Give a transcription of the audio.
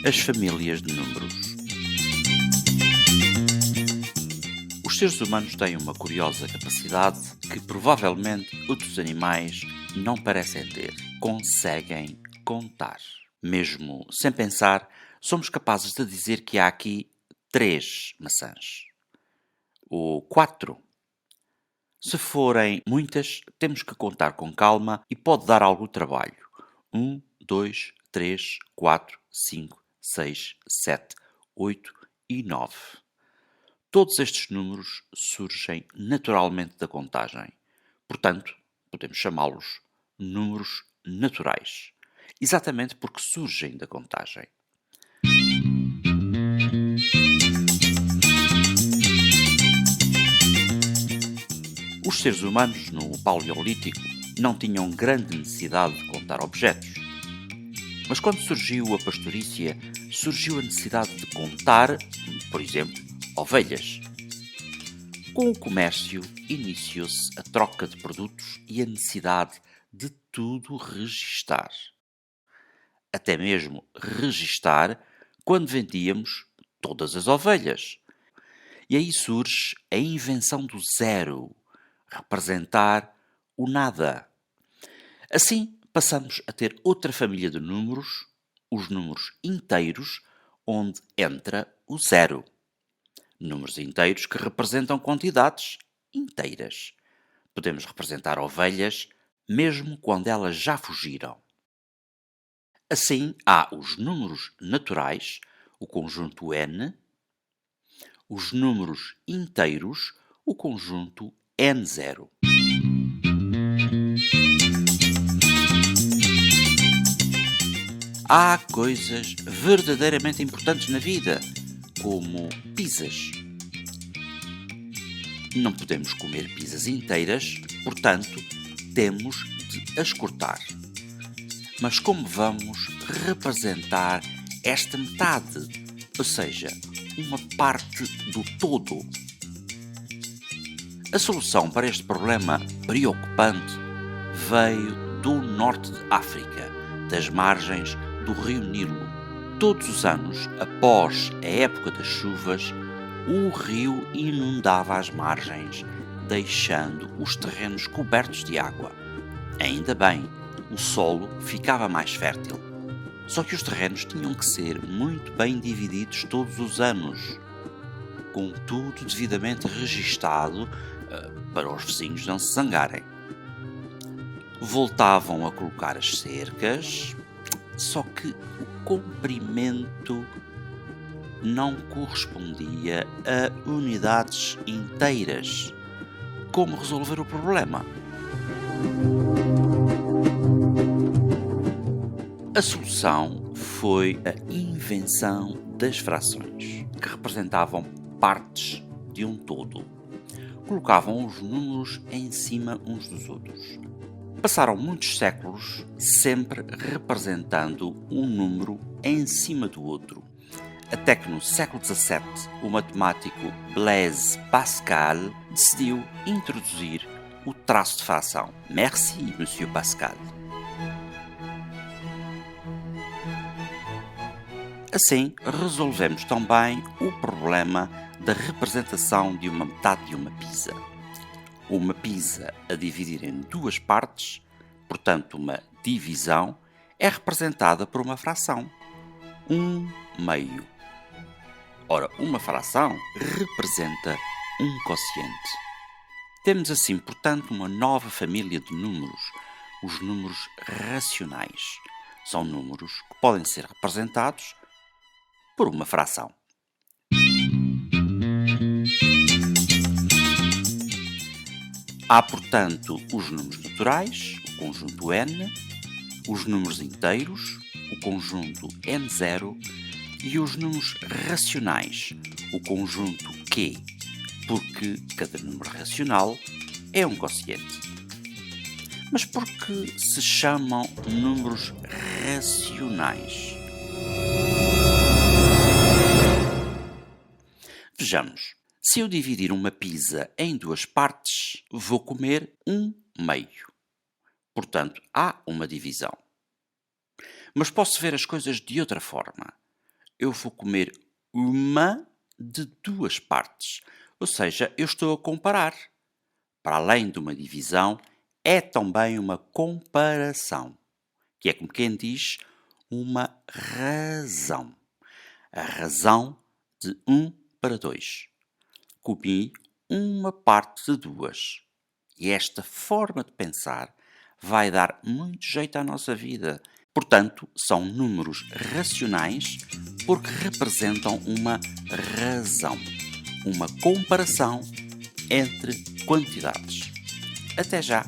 As famílias de números. Os seres humanos têm uma curiosa capacidade que provavelmente outros animais não parecem ter. Conseguem contar. Mesmo sem pensar, somos capazes de dizer que há aqui 3 maçãs. Ou 4. Se forem muitas, temos que contar com calma e pode dar algum trabalho. 1, 2, 3, 4, 5, 6, 7, 8 e 9. Todos estes números surgem naturalmente da contagem. Portanto, podemos chamá-los números naturais. Exatamente porque surgem da contagem. Os seres humanos no Paleolítico não tinham grande necessidade de contar objetos. Mas quando surgiu a pastorícia, surgiu a necessidade de contar, por exemplo, ovelhas. Com o comércio, iniciou-se a troca de produtos e a necessidade de tudo registar. Até mesmo registar quando vendíamos todas as ovelhas. E aí surge a invenção do zero, representar o nada. Assim, passamos a ter outra família de números, os números inteiros, onde entra o zero. Números inteiros que representam quantidades inteiras. Podemos representar ovelhas, mesmo quando elas já fugiram. Assim, há os números naturais, o conjunto n, os números inteiros, o conjunto n0. Há coisas verdadeiramente importantes na vida, como pizzas. Não podemos comer pizzas inteiras, portanto, temos de as cortar. Mas como vamos representar esta metade, ou seja, uma parte do todo? A solução para este problema preocupante veio do norte de África, das margens do rio Nilo. Todos os anos, após a época das chuvas, o rio inundava as margens, deixando os terrenos cobertos de água. Ainda bem, o solo ficava mais fértil. Só que os terrenos tinham que ser muito bem divididos todos os anos, com tudo devidamente registado para os vizinhos não se zangarem. Voltavam a colocar as cercas, só que o comprimento não correspondia a unidades inteiras. Como resolver o problema? A solução foi a invenção das frações, que representavam partes de um todo. Colocavam os números em cima uns dos outros. Passaram muitos séculos sempre representando um número em cima do outro, até que no século XVII o matemático Blaise Pascal decidiu introduzir o traço de fração. Merci, Monsieur Pascal. Assim, resolvemos também o problema da representação de uma metade de uma pizza. Uma pizza a dividir em duas partes, portanto uma divisão, é representada por uma fração, 1/2. Ora, uma fração representa um quociente. Temos assim, portanto, uma nova família de números, os números racionais. São números que podem ser representados por uma fração. Há, portanto, os números naturais, o conjunto n, os números inteiros, o conjunto n0, e os números racionais, o conjunto q, porque cada número racional é um quociente. Mas por que se chamam números racionais? Vejamos. Se eu dividir uma pizza em duas partes, vou comer 1/2. Portanto, há uma divisão. Mas posso ver as coisas de outra forma. eu vou comer uma de duas partes. Ou seja, eu estou a comparar. Para além de uma divisão, é também uma comparação, que é como quem diz uma razão. A razão de 1 para 2. Comi uma parte de duas. E esta forma de pensar vai dar muito jeito à nossa vida. Portanto, são números racionais porque representam uma razão, uma comparação entre quantidades. Até já!